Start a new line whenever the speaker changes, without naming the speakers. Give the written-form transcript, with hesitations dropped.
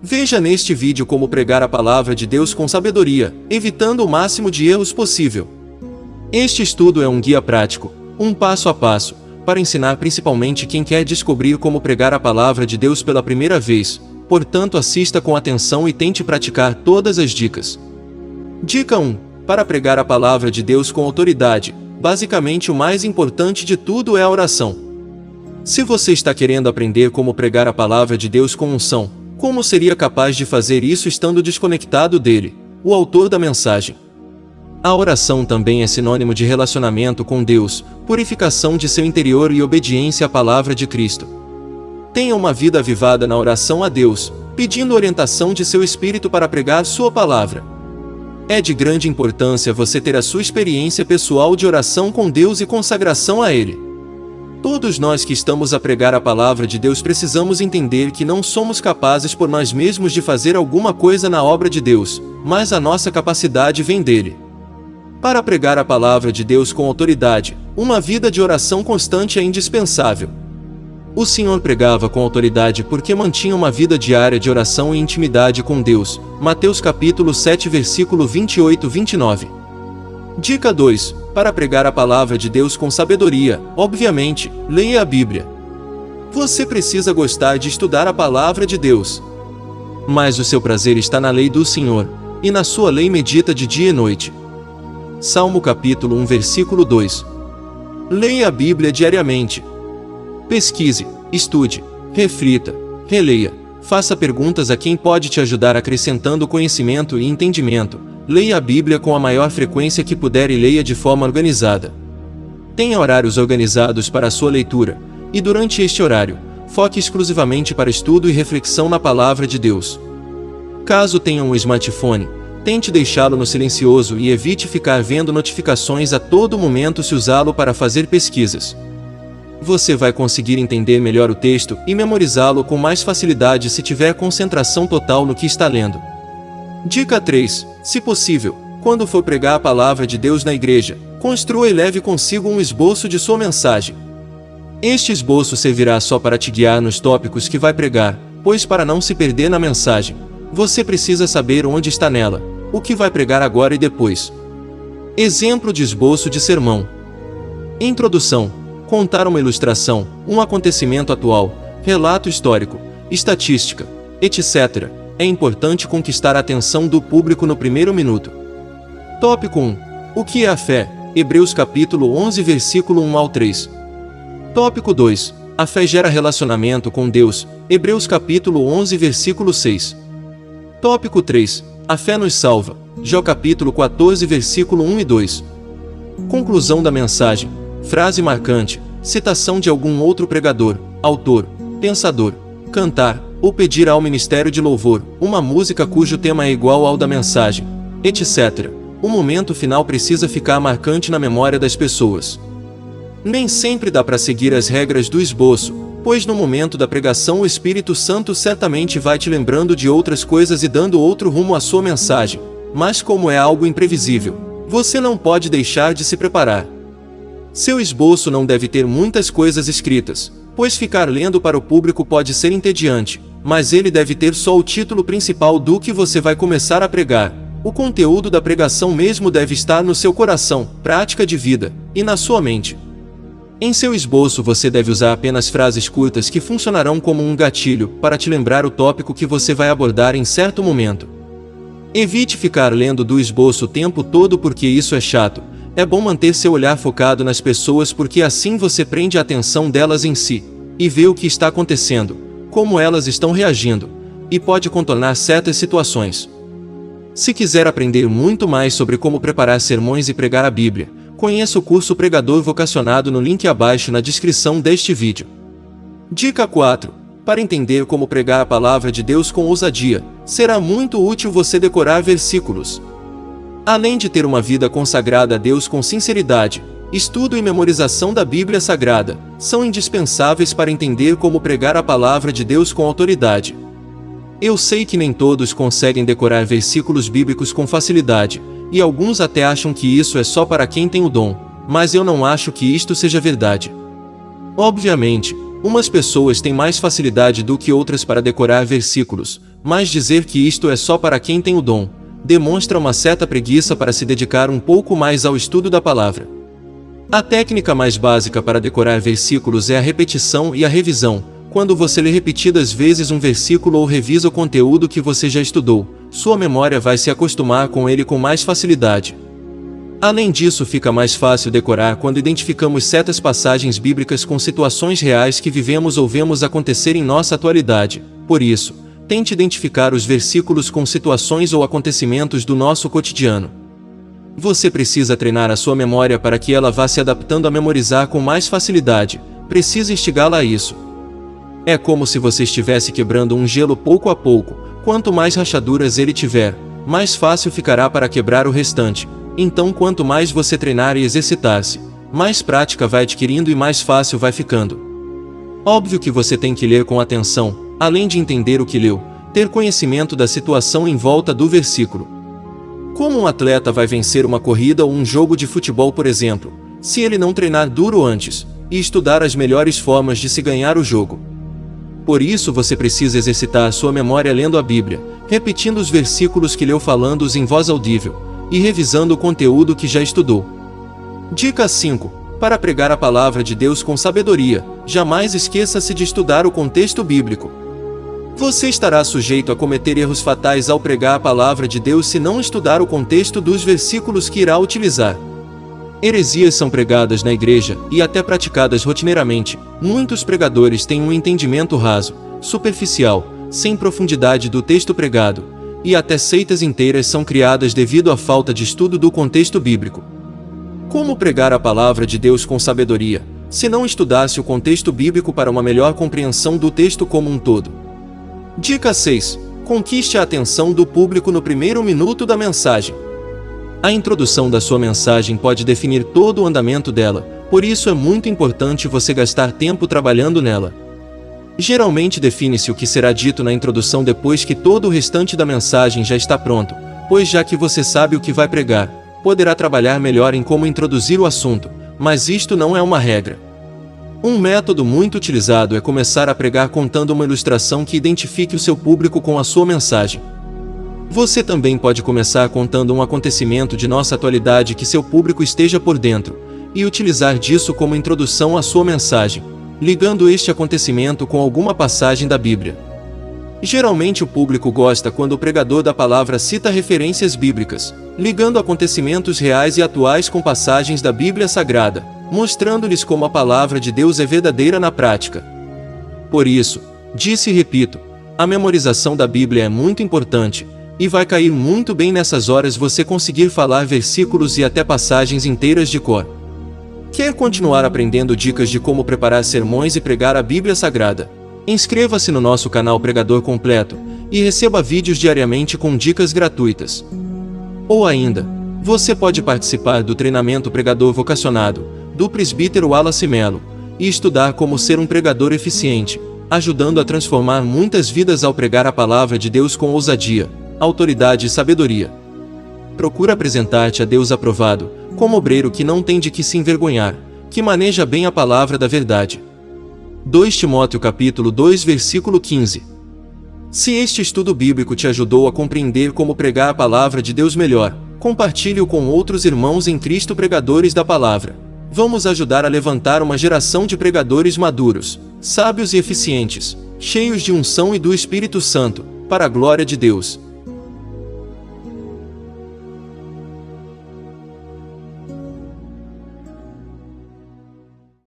Veja neste vídeo como pregar a palavra de Deus com sabedoria, evitando o máximo de erros possível. Este estudo é um guia prático, um passo a passo, para ensinar principalmente quem quer descobrir como pregar a palavra de Deus pela primeira vez, portanto assista com atenção e tente praticar todas as dicas. Dica 1. Para pregar a palavra de Deus com autoridade, basicamente o mais importante de tudo é a oração. Se você está querendo aprender como pregar a palavra de Deus com unção, como seria capaz de fazer isso estando desconectado dele, o autor da mensagem? A oração também é sinônimo de relacionamento com Deus, purificação de seu interior e obediência à palavra de Cristo. Tenha uma vida avivada na oração a Deus, pedindo orientação de seu espírito para pregar sua palavra. É de grande importância você ter a sua experiência pessoal de oração com Deus e consagração a Ele. Todos nós que estamos a pregar a palavra de Deus precisamos entender que não somos capazes por nós mesmos de fazer alguma coisa na obra de Deus, mas a nossa capacidade vem dele. Para pregar a palavra de Deus com autoridade, uma vida de oração constante é indispensável. O Senhor pregava com autoridade porque mantinha uma vida diária de oração e intimidade com Deus. Mateus capítulo 7 versículo 28-29. Dica 2. Para pregar a palavra de Deus com sabedoria, obviamente, leia a Bíblia. Você precisa gostar de estudar a palavra de Deus. Mas o seu prazer está na lei do Senhor, e na sua lei medita de dia e noite. Salmo capítulo 1 versículo 2. Leia a Bíblia diariamente. Pesquise, estude, reflita, releia, faça perguntas a quem pode te ajudar acrescentando conhecimento e entendimento. Leia a Bíblia com a maior frequência que puder e leia de forma organizada. Tenha horários organizados para a sua leitura, e durante este horário, foque exclusivamente para estudo e reflexão na palavra de Deus. Caso tenha um smartphone, tente deixá-lo no silencioso e evite ficar vendo notificações a todo momento se usá-lo para fazer pesquisas. Você vai conseguir entender melhor o texto e memorizá-lo com mais facilidade se tiver concentração total no que está lendo. Dica 3. Se possível, quando for pregar a palavra de Deus na igreja, construa e leve consigo um esboço de sua mensagem. Este esboço servirá só para te guiar nos tópicos que vai pregar, pois para não se perder na mensagem, você precisa saber onde está nela, o que vai pregar agora e depois. Exemplo de esboço de sermão. Introdução. Contar uma ilustração, um acontecimento atual, relato histórico, estatística, etc. É importante conquistar a atenção do público no primeiro minuto. Tópico 1. O que é a fé? Hebreus capítulo 11 versículo 1 ao 3. Tópico 2. A fé gera relacionamento com Deus. Hebreus capítulo 11 versículo 6. Tópico 3. A fé nos salva. Jó capítulo 14 versículo 1 e 2. Conclusão da mensagem. Frase marcante. Citação de algum outro pregador, autor, pensador, cantar, ou pedir ao ministério de louvor, uma música cujo tema é igual ao da mensagem, etc. O momento final precisa ficar marcante na memória das pessoas. Nem sempre dá para seguir as regras do esboço, pois no momento da pregação o Espírito Santo certamente vai te lembrando de outras coisas e dando outro rumo à sua mensagem, mas como é algo imprevisível, você não pode deixar de se preparar. Seu esboço não deve ter muitas coisas escritas, pois ficar lendo para o público pode ser entediante, mas ele deve ter só o título principal do que você vai começar a pregar. O conteúdo da pregação mesmo deve estar no seu coração, prática de vida, e na sua mente. Em seu esboço você deve usar apenas frases curtas que funcionarão como um gatilho para te lembrar o tópico que você vai abordar em certo momento. Evite ficar lendo do esboço o tempo todo porque isso é chato. É bom manter seu olhar focado nas pessoas porque assim você prende a atenção delas em si, e vê o que está acontecendo, como elas estão reagindo, e pode contornar certas situações. Se quiser aprender muito mais sobre como preparar sermões e pregar a Bíblia, conheça o curso Pregador Vocacionado no link abaixo na descrição deste vídeo. Dica 4. Para entender como pregar a palavra de Deus com ousadia, será muito útil você decorar versículos. Além de ter uma vida consagrada a Deus com sinceridade, estudo e memorização da Bíblia Sagrada são indispensáveis para entender como pregar a palavra de Deus com autoridade. Eu sei que nem todos conseguem decorar versículos bíblicos com facilidade, e alguns até acham que isso é só para quem tem o dom, mas eu não acho que isto seja verdade. Obviamente, umas pessoas têm mais facilidade do que outras para decorar versículos, mas dizer que isto é só para quem tem o dom, demonstra uma certa preguiça para se dedicar um pouco mais ao estudo da palavra. A técnica mais básica para decorar versículos é a repetição e a revisão. Quando você lê repetidas vezes um versículo ou revisa o conteúdo que você já estudou, sua memória vai se acostumar com ele com mais facilidade. Além disso, fica mais fácil decorar quando identificamos certas passagens bíblicas com situações reais que vivemos ou vemos acontecer em nossa atualidade. Por isso, tente identificar os versículos com situações ou acontecimentos do nosso cotidiano. Você precisa treinar a sua memória para que ela vá se adaptando a memorizar com mais facilidade. Precisa instigá-la a isso. É como se você estivesse quebrando um gelo pouco a pouco. Quanto mais rachaduras ele tiver, mais fácil ficará para quebrar o restante. Então, quanto mais você treinar e exercitar-se, mais prática vai adquirindo e mais fácil vai ficando. Óbvio que você tem que ler com atenção, além de entender o que leu, ter conhecimento da situação em volta do versículo. Como um atleta vai vencer uma corrida ou um jogo de futebol, por exemplo, se ele não treinar duro antes e estudar as melhores formas de se ganhar o jogo? Por isso você precisa exercitar sua memória lendo a Bíblia, repetindo os versículos que leu, falando-os em voz audível e revisando o conteúdo que já estudou. Dica 5. Para pregar a palavra de Deus com sabedoria, jamais esqueça-se de estudar o contexto bíblico. Você estará sujeito a cometer erros fatais ao pregar a palavra de Deus se não estudar o contexto dos versículos que irá utilizar. Heresias são pregadas na igreja e até praticadas rotineiramente. Muitos pregadores têm um entendimento raso, superficial, sem profundidade do texto pregado, e até seitas inteiras são criadas devido à falta de estudo do contexto bíblico. Como pregar a palavra de Deus com sabedoria, se não estudasse o contexto bíblico para uma melhor compreensão do texto como um todo? Dica 6. Conquiste a atenção do público no primeiro minuto da mensagem. A introdução da sua mensagem pode definir todo o andamento dela, por isso é muito importante você gastar tempo trabalhando nela. Geralmente define-se o que será dito na introdução depois que todo o restante da mensagem já está pronto, pois já que você sabe o que vai pregar, poderá trabalhar melhor em como introduzir o assunto, mas isto não é uma regra. Um método muito utilizado é começar a pregar contando uma ilustração que identifique o seu público com a sua mensagem. Você também pode começar contando um acontecimento de nossa atualidade que seu público esteja por dentro, e utilizar disso como introdução à sua mensagem, ligando este acontecimento com alguma passagem da Bíblia. Geralmente o público gosta quando o pregador da palavra cita referências bíblicas, ligando acontecimentos reais e atuais com passagens da Bíblia Sagrada, mostrando-lhes como a palavra de Deus é verdadeira na prática. Por isso, disse e repito, a memorização da Bíblia é muito importante, e vai cair muito bem nessas horas você conseguir falar versículos e até passagens inteiras de cor. Quer continuar aprendendo dicas de como preparar sermões e pregar a Bíblia Sagrada? Inscreva-se no nosso canal Pregador Completo e receba vídeos diariamente com dicas gratuitas. Ou ainda, você pode participar do treinamento Pregador Vocacionado, do presbítero Wallace Mello, e estudar como ser um pregador eficiente, ajudando a transformar muitas vidas ao pregar a palavra de Deus com ousadia, autoridade e sabedoria. Procura apresentar-te a Deus aprovado, como obreiro que não tem de que se envergonhar, que maneja bem a palavra da verdade. 2 Timóteo capítulo 2 versículo 15. Se este estudo bíblico te ajudou a compreender como pregar a palavra de Deus melhor, compartilhe-o com outros irmãos em Cristo pregadores da palavra. Vamos ajudar a levantar uma geração de pregadores maduros, sábios e eficientes, cheios de unção e do Espírito Santo, para a glória de Deus.